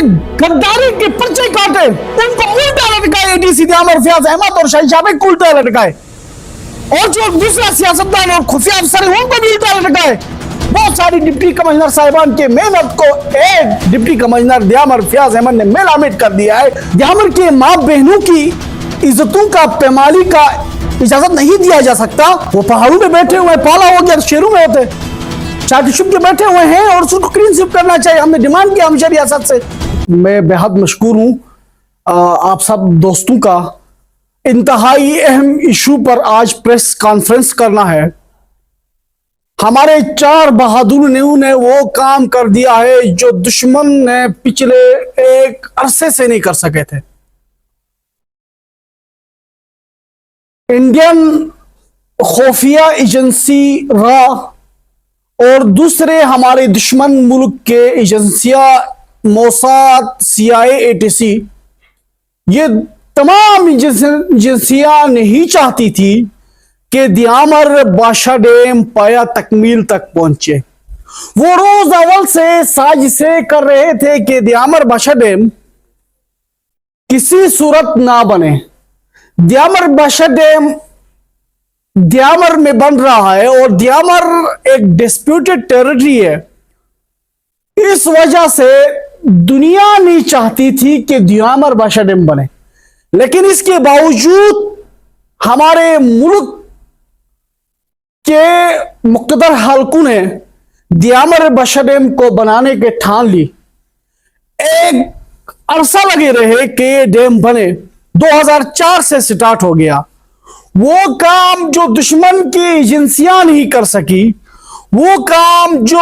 गद्दारी के पर्चे काटे, उनको उल्टा लटकाए। एडीसी दियामर फयाज अहमद और शाही साहब को उल्टा लटकाए, और जो दूसरा सियासतदान और खुफिया अफसर है उनको भी उल्टा लटकाए। बहुत सारी डिप्टी कमिश्नर साहिबान के मेहनत को एक डिप्टी कमिश्नर दियामर फयाज अहमद ने मेलामिट कर दिया है। दियामर के माँ बहनों की इज्जतों का पैमाली का इजाजत नहीं दिया जा सकता। वो पहाड़ों में बैठे हुए, पाला हो गया शेरों में होते, चाटी छुप के बैठे हुए हैं और उसको क्लीन स्वीप करना चाहिए। हमने डिमांड किया हमशा रियासत से। मैं बेहद मशकूर हूँ आप सब दोस्तों का। इंतहाई अहम इशू पर आज प्रेस कॉन्फ्रेंस करना है। हमारे 4 बहादुर ने वो काम कर दिया है जो दुश्मन ने पिछले एक अरसे से नहीं कर सके थे। इंडियन खुफिया एजेंसी रा और दूसरे हमारे दुश्मन मुल्क के एजेंसियां मोसाद, CIA, ATC, ये तमाम एजेंसियां नहीं चाहती थी कि दियामर बादशाह डैम पाया तकमील तक पहुंचे। वो रोज अव्वल से साजिशें कर रहे थे कि दियामर बादशाह डैम किसी सूरत ना बने। दियामर बादशाह डैम दियामर में बन रहा है और दियामर एक डिस्प्यूटेड टेरिटरी है। इस वजह से दुनिया नहीं चाहती थी कि दियामर बादशाह डैम बने, लेकिन इसके बावजूद हमारे मुल्क के मुक़्तदर हलकों ने दियामर बादशाह डैम को बनाने के ठान ली। एक अरसा लगे रहे कि ये डैम बने। 2004 से स्टार्ट हो गया। वो काम जो दुश्मन की एजेंसियां नहीं कर सकी, वो काम जो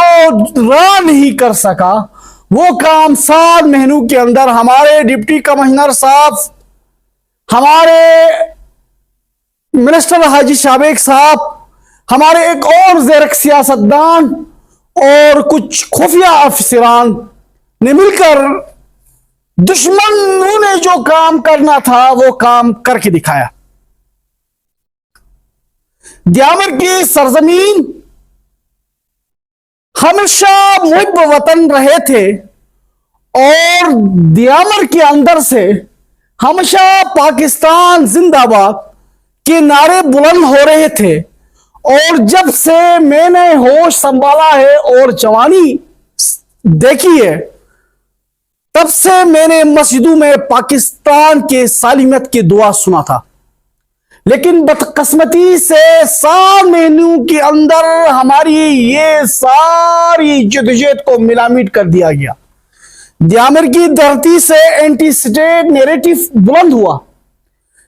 रा नहीं कर सका, वो काम 7 महीनों के अंदर हमारे डिप्टी कमिश्नर साहब, हमारे मिनिस्टर हाजी शाबेक साहब, हमारे एक और ज़ेरक सियासतदान और कुछ खुफिया अफसरान ने मिलकर दुश्मनों ने जो काम करना था वो काम करके दिखाया। दियामर की सरजमीन हमेशा मुहिब वतन रहे थे और दियामर के अंदर से हमेशा पाकिस्तान जिंदाबाद के नारे बुलंद हो रहे थे। और जब से मैंने होश संभाला है और जवानी देखी है, तब से मैंने मस्जिदों में पाकिस्तान के सालिमियत की दुआ सुना था। लेकिन बदकिस्मती से 7 महीनों के अंदर हमारी ये सारी जदोजहद को मिलामिट कर दिया गया। दियामर की धरती से एंटी स्टेट नैरेटिव बुलंद हुआ।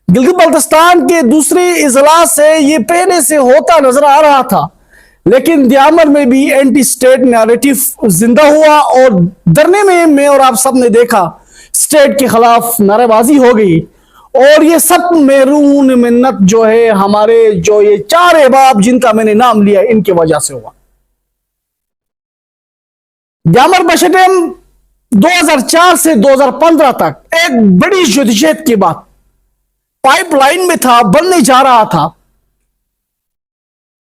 गिलगित बल्तिस्तान के दूसरे इजलास से ये पहले से होता नजर आ रहा था, लेकिन दियामर में भी एंटी स्टेट नैरेटिव जिंदा हुआ और धरने में मैं और आप सब ने देखा स्टेट के खिलाफ नारेबाजी हो गई। और ये सब मेरून मिन्नत जो है हमारे जो ये 4 अहबाब जिनका मैंने नाम लिया, इनकी वजह से हुआ। दियामर बादशाह डैम 2004 से 2015 तक एक बड़ी जदोजहद के बाद पाइपलाइन में था, बनने जा रहा था।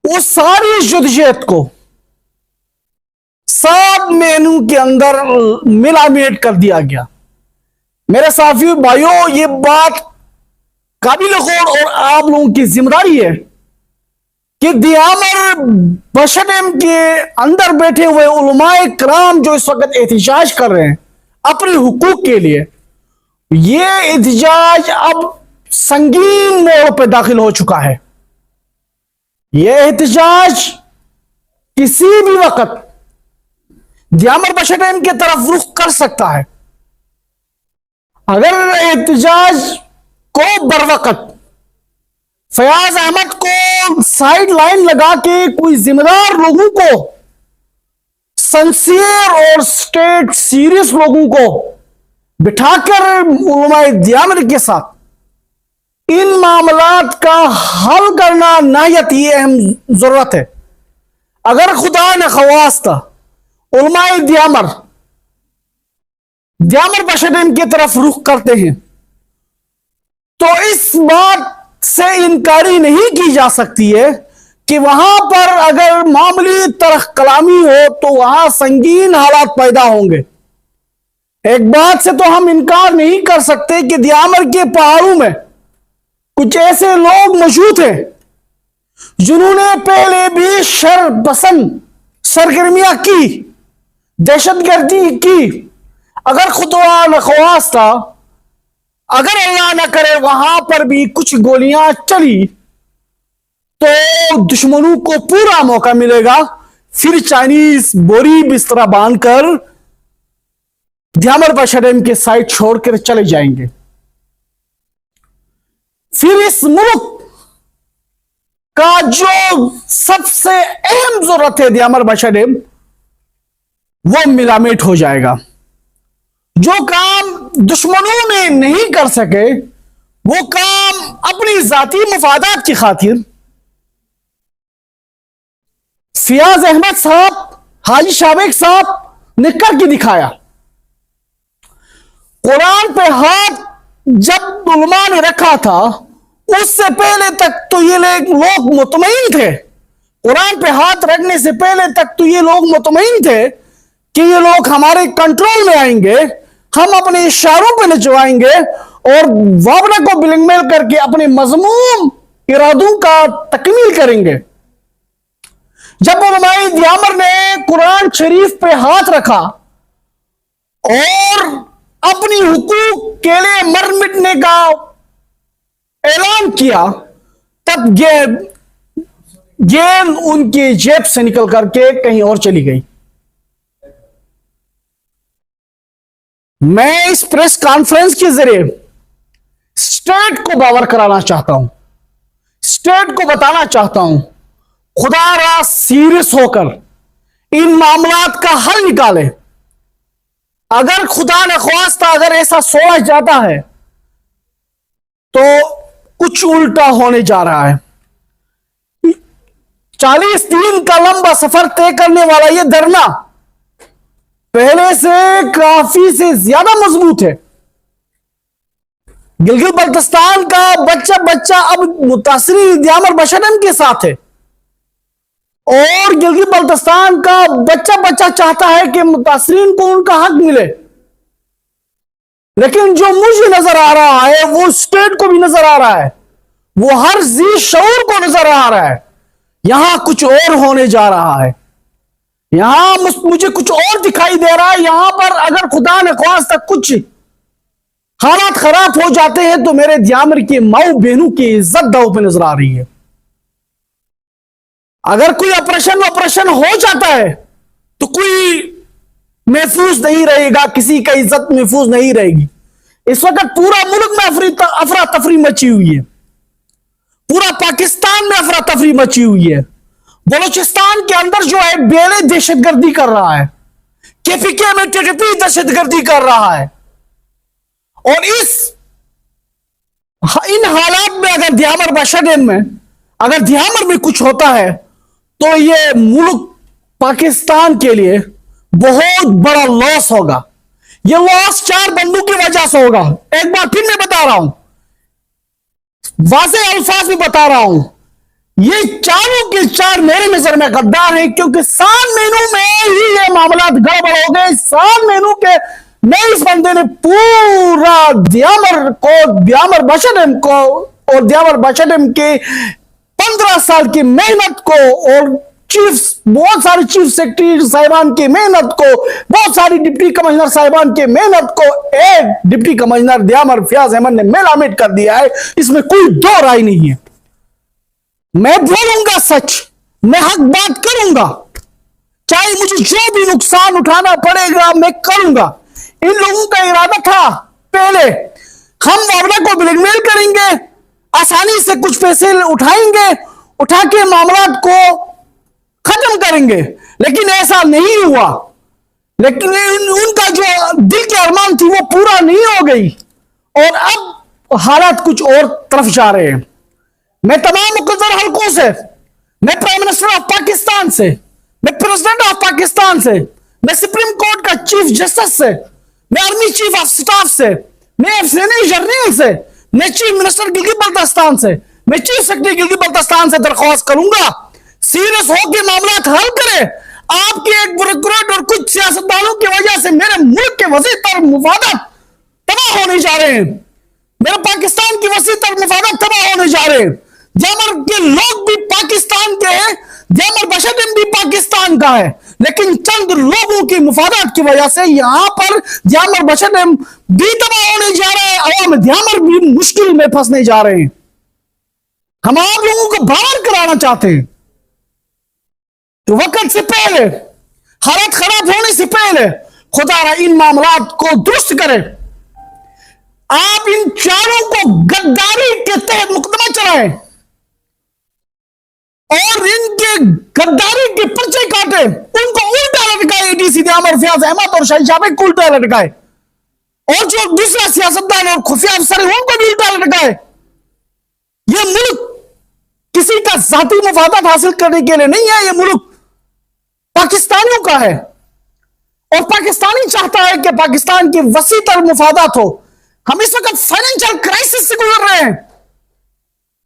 वो सारी जदोजहद को 7 महीनों के अंदर मिलामेट कर दिया गया। मेरे साथियों भाइयों, ये बात काबिल गौर और आप लोगों की जिम्मेदारी है कि दियामर बादशाह डैम के अंदर बैठे हुए उलमाए कराम जो इस वक्त एहतजाज कर रहे हैं अपने हुकूक के लिए, ये एहतजाज अब संगीन मोड़ पर दाखिल हो चुका है। यह एहतजाज किसी भी वक्त दियामर बादशाह डैम की तरफ रुख कर सकता है। अगर एहतजाज को बरवकत फयाज अहमद को साइड लाइन लगा के कोई जिम्मेदार लोगों को, सिंसियर और स्टेट सीरियस लोगों को बिठाकर उलमाए दियामर के साथ इन मामलात का हल करना नायत ही अहम जरूरत है। अगर खुदा न खवास्ता उलमाए दियामर बादशाह डैम की तरफ रुख करते हैं तो इस बात से इनकारी नहीं की जा सकती है कि वहां पर अगर मामूली तरह कलामी हो तो वहां संगीन हालात पैदा होंगे। एक बात से तो हम इनकार नहीं कर सकते कि दियामर के पहाड़ों में कुछ ऐसे लोग मौजूद हैं जिन्होंने पहले भी शर पसंद सरगर्मियां की, दहशतगर्दी की। अगर खुदा न ख्वास्ता, अगर अल्लाह न करे वहां पर भी कुछ गोलियां चली तो दुश्मनों को पूरा मौका मिलेगा, फिर चाइनीज बोरी बिस्तरा बांधकर दियामर बशरम के साइड छोड़कर चले जाएंगे। फिर इस मुल्क का जो सबसे अहम जरूरत है दियामर बशरम, वो मिलामेट हो जाएगा। जो काम दुश्मनों ने नहीं कर सके वो काम अपनी जाती मुफादात की खातिर फियाज अहमद साहब, हाजी शाबेक साहब ने करके दिखाया। कुरान पे हाथ जब उलमा ने रखा था उससे पहले तक तो ये लोग मुतमईन थे, कुरान पे हाथ रखने से पहले तक तो ये लोग मुतमईन थे कि ये लोग हमारे कंट्रोल में आएंगे, हम अपने इशारों पे नचवाएंगे और वाबरा को ब्लैकमेल करके अपने मजमूम इरादों का तकमील करेंगे। जब उलमाए दियामर ने कुरान शरीफ पे हाथ रखा और अपनी हुकूक के लिए मर मिटने का ऐलान किया, तब गेंद उनकी जेब से निकल करके कहीं और चली गई। मैं इस प्रेस कॉन्फ्रेंस के जरिए स्टेट को बावर कराना चाहता हूं, स्टेट को बताना चाहता हूं, खुदारा सीरियस होकर इन मामलात का हल निकाले। अगर खुदा न ख्वास्ता अगर ऐसा सोचा जाता है तो कुछ उल्टा होने जा रहा है। 40 दिन का लंबा सफर तय करने वाला यह धरना पहले से काफी से ज्यादा मजबूत है। गिलगित बल्तिस्तान का बच्चा बच्चा अब मुतासिरीन दियामर बशरम के साथ है और गिलगित बल्तिस्तान का बच्चा बच्चा चाहता है कि मुतासिरीन को उनका हक मिले। लेकिन जो मुझे नजर आ रहा है वो स्टेट को भी नजर आ रहा है, वो हर जी शऊर को नजर आ रहा है। यहां कुछ और होने जा रहा है, यहां मुझे कुछ और दिखाई दे रहा है। यहां पर अगर खुदा ने ख्वास्ता कुछ हालात खराब हो जाते हैं तो मेरे दियामर के माऊ बहनों की इज्जत दांव पे नजर आ रही है। अगर कोई ऑपरेशन हो जाता है तो कोई महफूज नहीं रहेगा, किसी का इज्जत महफूज नहीं रहेगी। इस वक्त पूरा मुल्क में अफरा तफरी मची हुई है, पूरा पाकिस्तान में अफरा तफरी मची हुई है। बलूचिस्तान के अंदर जो है बेले दहशतगर्दी कर रहा है, केपीके में टीडीपी दहशतगर्दी कर रहा है। और इन हालात में अगर दियामर बशरम में अगर दियामर में कुछ होता है तो ये मुल्क पाकिस्तान के लिए बहुत बड़ा लॉस होगा। ये लॉस 4 बंदों की वजह से होगा। एक बार फिर मैं बता रहा हूं, वाज़े अल्फाज में बता रहा हूं, ये चारों के चार मेरे नजर में गद्दार हैं, क्योंकि 7 महीनों में ही ये मामला गड़बड़ हो गए। 7 महीनों के में इस बंदे ने पूरा दियामर बशरम को और दियामर बशरम के 15 साल की मेहनत को और बहुत सारी चीफ सेक्रेटरी साहिबान की मेहनत को, बहुत सारी डिप्टी कमिश्नर साहिबान की मेहनत को एक डिप्टी कमिश्नर दियामर फियाज अहमद ने मेलामेट कर दिया है। इसमें कोई दो राय नहीं है। मैं बोलूंगा सच, मैं हक बात करूंगा, चाहे मुझे जो भी नुकसान उठाना पड़ेगा मैं करूंगा। इन लोगों का इरादा था पहले हम मामला को ब्लैकमेल करेंगे, आसानी से कुछ पैसे उठाएंगे, उठा के मामला को खत्म करेंगे, लेकिन ऐसा नहीं हुआ। लेकिन उनका जो दिल की अरमान थी वो पूरा नहीं हो गई और अब हालात कुछ और तरफ जा रहे हैं। मैं तमाम मुकद्दर हलकों से, मैं प्राइम मिनिस्टर ऑफ पाकिस्तान से, मैं प्रेसिडेंट ऑफ पाकिस्तान से, मैं सुप्रीम कोर्ट का चीफ जस्टिस से, मैं आर्मी चीफ ऑफ स्टाफ से, मैं अफसर जनरल से, मैं चीफ मिनिस्टर गिलगित बल्तिस्तान से, मैं चीफ सेक्रेटरी गिलगित बल्तिस्तान से दरख्वास्त करूंगा सीरियस होकर मामला हल करे। आपके एक ब्यूरोक्रेट और कुछ सियासतदानों की वजह से मेरे मुल्क के वसीतर मुफादत तबाह होने जा रहे हैं, मेरे पाकिस्तान की वसीतर मुफादत तबाह होने जा रहे हैं। जैमर के लोग भी पाकिस्तान के हैं, जैमर बशटिम भी पाकिस्तान का है, लेकिन चंद लोगों की मुफादत की वजह से यहां पर जैमर बशटिम भी तबाह होने जा रहे हैं, अवाम जैमर भी मुश्किल में फंसने जा रहे हैं। हम आप लोगों को बाहर कराना चाहते हैं तो वक्त से पहले, हालत खराब होने से पहले खुदा इन मामलात को दुरुस्त करे। आप इन चारों को गद्दारी के तहत मुकदमा चलाएं और इनके गद्दारी के पर्चे काटे, उनको उल्टा लटकाए, डीसी दियामर फयाज अहमद और शाहीन शाबेग को उल्टा लटकाए, और जो दूसरा सियासतदान और खुफिया अफसर है उनको भी उल्टा लटकाए। यह मुल्क किसी का जाती मुफादत हासिल करने के लिए नहीं है, यह मुल्क पाकिस्तानियों का है और पाकिस्तानी चाहता है कि पाकिस्तान की वसीतर मुफादत हो। हम इस वक्त फाइनेंशियल क्राइसिस से गुजर रहे हैं,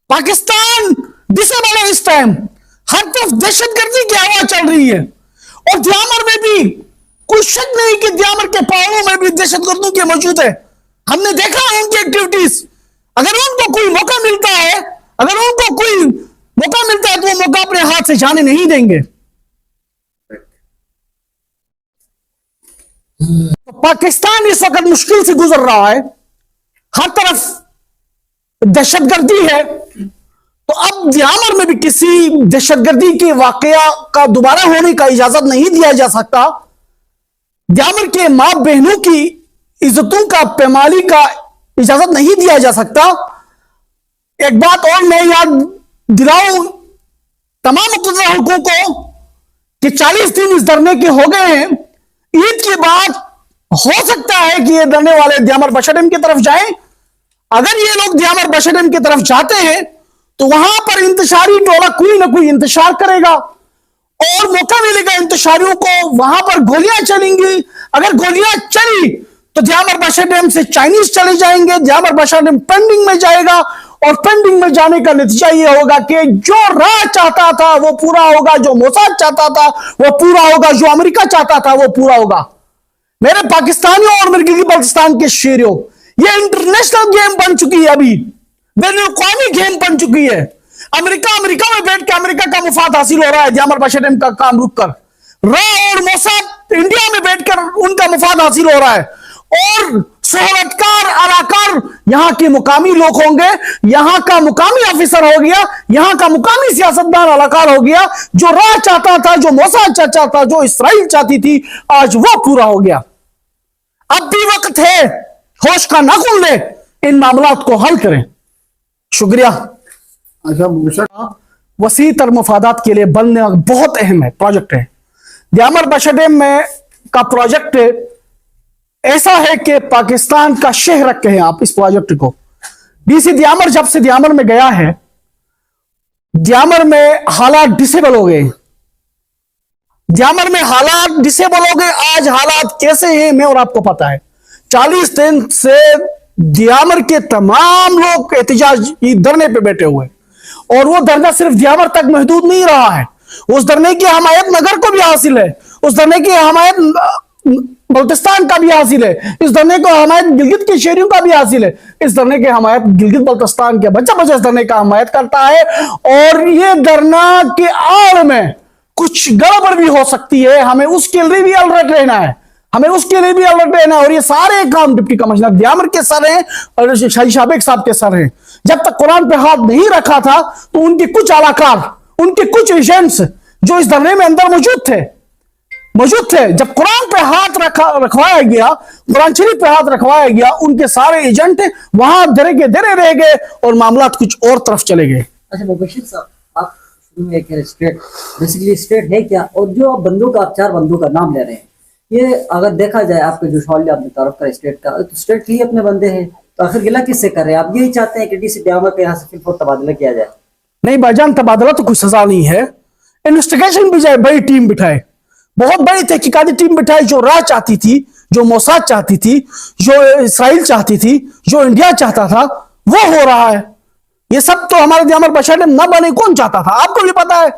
पाकिस्तान डिसेबल है इस टाइम, हर तरफ दहशतगर्दी की हवा चल रही है और दियामर में भी कोई शक नहीं कि दियामर के पहाड़ों में भी दहशतगर्दों के मौजूद है। हमने देखा है उनकी एक्टिविटीज। अगर उनको कोई मौका मिलता है, अगर उनको कोई मौका मिलता है तो वो मौका अपने हाथ से जाने नहीं देंगे। तो पाकिस्तान इस वक्त मुश्किल से गुजर रहा है, हर तरफ दहशतगर्दी है, तो अब दियामर में भी किसी दहशतगर्दी के वाकया का दोबारा होने का इजाजत नहीं दिया जा सकता। दियामर के मां बहनों की इज्जतों का पैमाली का इजाजत नहीं दिया जा सकता। एक बात और मैं याद दिलाऊं तमाम मुक़र्रर हल्कों को कि 40 दिन इस धरने के हो गए हैं। ईद के बाद हो सकता है कि ये धरने वाले दियामर बशटिम की तरफ जाएं। अगर ये लोग दियामर बशटिम की तरफ जाते हैं तो वहां पर इंतशारी टोला कोई ना कोई इंतशार करेगा और मौका मिलेगा इंतशारियों को, वहां पर गोलियां चलेंगी। अगर गोलियां चली तो दियामर बशटिम से चाइनीज चले जाएंगे, दियामर बशटिम पेंडिंग में जाएगा और पेंडिंग में जाने का नतीजा यह होगा कि जो राह चाहता था वो पूरा होगा, जो मोसाद चाहता था वो पूरा होगा, जो अमेरिका चाहता था वो पूरा होगा। मेरे पाकिस्तानियों और मेरे बल्तिस्तान के शेरियों, ये इंटरनेशनल गेम बन चुकी है, अभी बैनुल-अक़वामी गेम बन चुकी है। अमेरिका में बैठ के अमेरिका का मुफाद हासिल हो रहा है दियामर बशटिम का काम रुक कर, राह और मोसाद इंडिया में बैठकर उनका मुफाद हासिल हो रहा है और सोहरतकार अलाकार यहां के मुकामी लोग होंगे, यहां का मुकामी ऑफिसर हो गया, यहां का मुकामी सियासतदान अलाकार हो गया। जो राह चाहता था, जो मोसाद चाहता था, जो इसराइल चाहती थी, आज वो पूरा हो गया। अब भी वक्त है, होश का नाखून ले, इन मामलात को हल करें। शुक्रिया। अच्छा, वसीतर मुफादात के लिए बनने बहुत अहम है, प्रोजेक्ट है दियामर बशटिम में का प्रोजेक्ट ऐसा है कि पाकिस्तान का शहर रख हैं आप इस प्रोजेक्ट को। डीसी दियामर जब से दियामर में गया है, दियामर में हालात डिसेबल हो गए, दियामर में हालात डिसेबल हो गए। आज हालात कैसे हैं मैं और आपको पता है। 40 दिन से दियामर के तमाम लोग एहतजाज धरने पे बैठे हुए, और वो धरना सिर्फ दियामर तक महदूद नहीं रहा है, उस धरने की हमायत नगर को भी हासिल है, उस धरने की हमायत बल्तिस्तान का भी हासिल है, इस धरने को हमायत गिलगित के शहरियों का भी हासिल है, इस धरने के हमायत गिलगित बल्तिस्तान के बच्चा बच्चा इस धरने का हमायत करता है। और ये धरना के आड़ में कुछ गड़बड़ भी हो सकती है, हमें उसके लिए भी अलर्ट रहना है, हमें उसके लिए भी अलर्ट रहना है। और ये सारे काम डिप्टी कमिश्नर दियामर के सर हैं और शाहीन शाबेग साहब के सर हैं। जब तक कुरान पे हाथ नहीं रखा था तो उनके कुछ अलाकार, उनके कुछ एजेंट्स जो इस धरने में अंदर मौजूद थे। जब कुरान पे हाथ रखवाया गया, कुरान शरीफ पे हाथ रखवाया गया, उनके सारे एजेंट वहां धरे के धरे रह गए और मामला कुछ और तरफ चले गए। अच्छा मुबशिर साहब, आप शुरू में कह रहे स्टेट, बेसिकली स्टेट है क्या? और जो आप बंदों का, आप 4 बंदों का नाम ले रहे हैं, ये अगर देखा जाए आपके जो शौल्य आपने तारुफ का स्टेट का, तो स्टेट के ही अपने बंदे हैं, तो आखिर गिला किससे कर रहे हैं? आप यही चाहते हैं कि डीसी दियामर पे यहाँ से फिर तबादला किया जाए? नहीं भाईजान, तबादला तो कोई सजा नहीं है। इन्वेस्टिगेशन भी जाए, बड़ी टीम बिठाए, बहुत बड़ी तहकीकाती टीम बिठाई, जो राह चाहती थी, जो मोसाद चाहती थी, जो इसराइल चाहती थी, जो इंडिया चाहता था, वो हो रहा है। ये सब तो हमारे दियामर बशटिम न बने कौन चाहता था? आपको भी पता है।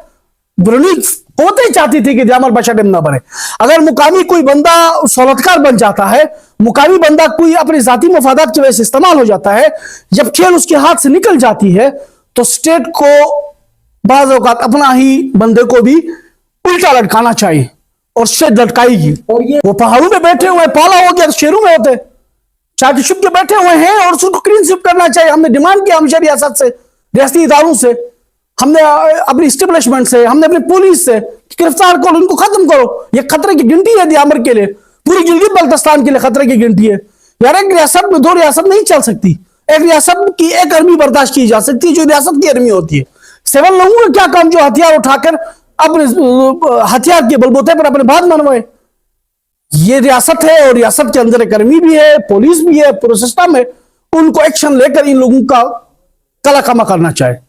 बैरूनी होते ही चाहती थी कि दियामर बादशाह डैम ना बने। अगर मुकामी कोई बंदा सौलतकार बन जाता है, मुकामी बंदा कोई अपनी जाती मफादात की वजह से इस्तेमाल हो जाता है, जब खेल उसके हाथ से निकल जाती है तो स्टेट को बाज़ औक़ात अपना ही बंदे को भी उल्टा लटकाना चाहिए और स्टेट लटकाएगी। और ये वो पहाड़ों में बैठे हुए, पाला हो गया तो शहरों में होते, चाय छुप के बैठे हुए हैं और उसको क्लीन स्वीप करना चाहिए। हमने डिमांड किया हमेशा रियासत से, रियासती इदारों से, हमने अपनी इस्टेब्लिशमेंट से, हमने अपनी पुलिस से, गिरफ्तार करो, इनको खत्म करो। ये खतरे की गिनती है दियामर के लिए, पूरी गिलगित बल्तिस्तान के लिए खतरे की गिनती है यार। एक रियासत में दो रियासत नहीं चल सकती। एक रियासत की एक आर्मी बर्दाश्त की जा सकती है जो रियासत की आर्मी होती है। 7 लोगों का क्या काम जो हथियार उठाकर अपने हथियार के बलबूते पर अपने बात मनवाए। ये रियासत है और रियासत के अंदर एक आर्मी भी है, पुलिस भी है, पूरा सिस्टम है। उनको एक्शन लेकर इन लोगों का कला कमा करना चाहिए।